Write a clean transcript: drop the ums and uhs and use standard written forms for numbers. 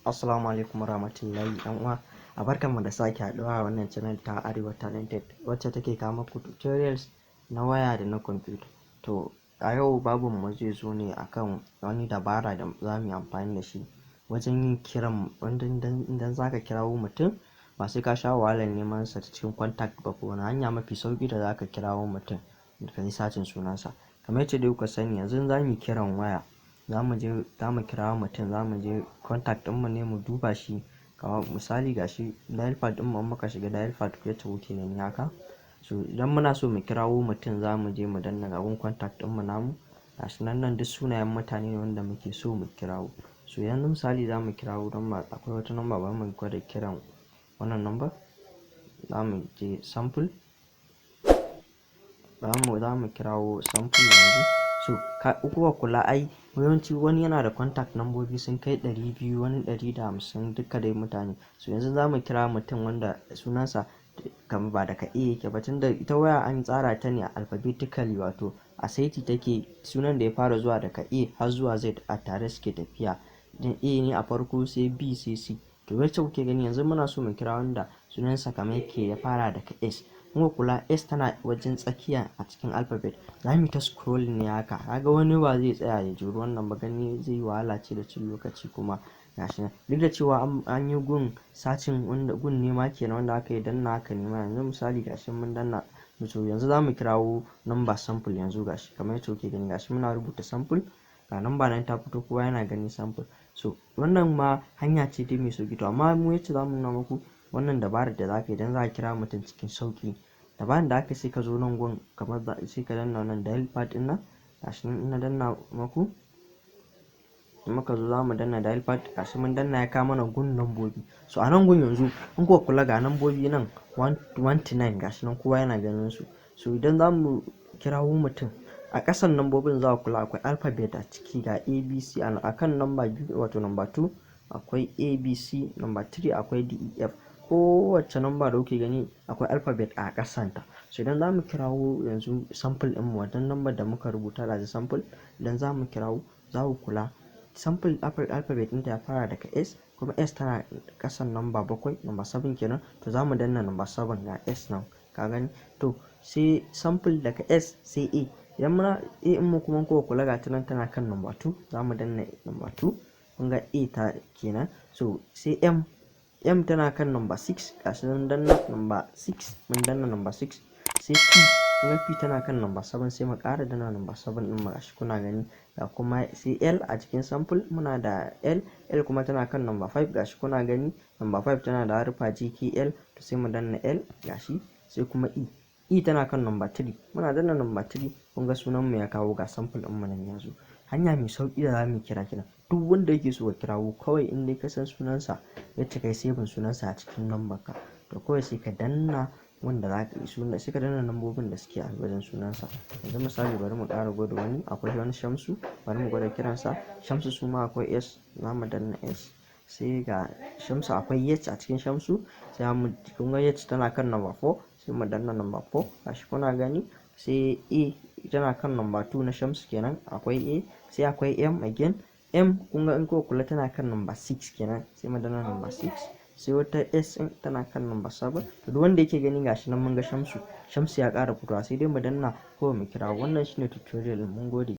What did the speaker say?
Assalamu alaikum warahmatullahi ɗan uwa. Barkanmu da sake haɗuwa a wannan channel ta Arewa Talented wacce take kawo muku tutorials na waya da na kwamfuta. To a yau babun mu zai zo ne akan wani dabara da za mu yi amfani da shi wajen yin kiran idan za ka kirawo mutum ba sai ka sha wahalar neman sa cikin contact ba, ko wani hanya mafi sauki da za ka kirawo mutum ka yi sacin sunansa. Kamar yadda dai kuka sani, yanzu za mu yi kiran waya, za mu kirawo mutum, za mu je contact ɗinmu ne mu duba shi. Kamar misali gashi dial pad ɗinmu, muka shiga dial pad yacce kuke gani haka. So idan muna so mu kirawo mutum, za mu je mu danna abun contact ɗinmu namu. Gashi nan duk sunayen mutane ne wanda muke so mu kirawo. So yanzu misali za mu kirawo number, akwai wata number bari mu gwada kiran wannan number. Za mu je sample, za mu kirawo sample yanzu. So kuka kula ai yawanci wani yana da contact nambobi sun kai 200, wani 150, duka dai mutane. So yanzu za mu kira mutum wanda sunansa kamar ba daga A yake ba, tunda ita waya an tsara ta ne alphabetically, wato a saiti take. Sunan da ya fara zuwa daga A har zuwa Z a tare suke tafiya. Idan A ne a farko sai B sai C. To wacce kuke gani yanzu muna so mu kira wanda sunansa kamar yake ya fara daga S. Kuka kula S tana wajen tsakiya a cikin alphabet. Za mu ta scrolling ne haka. Kaga wani ba zai tsaya ya juri wannan ba, gani zai yi wahala ce da cin lokaci kuma gashi nan. Duk da cewa an yi gun sacin wanda gun nema kenan wanda aka yi danna haka nema. Yanzu misali gashi mun danna. So yanzu za mu kirawo number sample yanzu gashi kamar yadda kuke gani, gashi muna rubuta sample ga number nan ta fito, kowa yana gani sample. So wannan ma hanya ce dai mai sauki, to amma mu yace za mu nuna muku wannan dabarar da za ka yi idan za ka kira mutum cikin sauki. Dabarar da aka sai ka zo nan gun kamar sai ka danna wannan dial pad ɗin nan. Gashi nan ina danna muku, muka zo za mu danna dial pad, gashi mun danna ya kawo mana gun nambobi. So a nan gun yanzu in kuka kula ga nambobi nan 1 to 9 gashi nan kowa yana ganin su. So idan za mu kirawo mutum a ƙasan nambobin za ku kula akwai alphabet a ciki ga ABC, a kan number 2 wato number 2 akwai ABC, number 3 akwai DEF. Kowace number da kuke gani akwai alphabet a ƙasanta. So idan za mu kirawo yanzu sample ɗinmu, wannan number da muka rubuta da sample, idan za mu kirawo za ku kula sample alphabet ɗinta ya fara daga S, kuma S tana ƙasan number 7, number 7 kenan. To za mu danna number 7 ga S nan, ka gani. To sai sample daga S sai A. Idan muna A in mu kuma kowa kula ga ta nan tana kan number 2, za mu danna number 2, kun ga A ta kenan. So sai M tana kan number 6, gashi nan danna number 6, mun danna number 6. Sai P, kun ga P tana kan number 7, sai mu ƙara danna number 7 ɗin mu, gashi kuna gani. Ga kuma sai L a cikin sample muna da L kuma tana kan number 5, gashi kuna gani. Number 5 tana da harufa GKL, to sai mu danna L gashi. Sai kuma E tana kan number 3, muna danna number 3, kun ga sunan mu ya kawo, ga sample ɗin mu nan yanzu. Hanya mai sauki da za mu kira duk wanda yake so ka kirawo, kawai in dai ka san sunansa yacce kai saving sunansa a cikin number ka, to kawai sai ka danna wanda za ka yi suna, sai ka danna nambobin da suke a wajen sunansa. Yanzu misali bari mu ƙara gwada wani, akwai wani Shamsu, bari mu gwada kiransa. Shamsu su ma akwai S, za mu danna S. Sai ga Shamsu akwai H a cikin Shamsu, sai kun ga H tana kan number 4, sai mu danna number 4, gashi kuna gani. Sai A tana kan number 2 na Shamsu kenan, akwai A. Sai akwai M again, M kun ga in kuka kula tana kan number 6 kenan, sai mu danna number 6. Sai wata S tana kan number 7. To duk wanda yake gani gashi nan mun ga Shamsu ya ƙara fitowa, sai dai mu danna ko mu kira. Wannan shine tutorial, mun gode.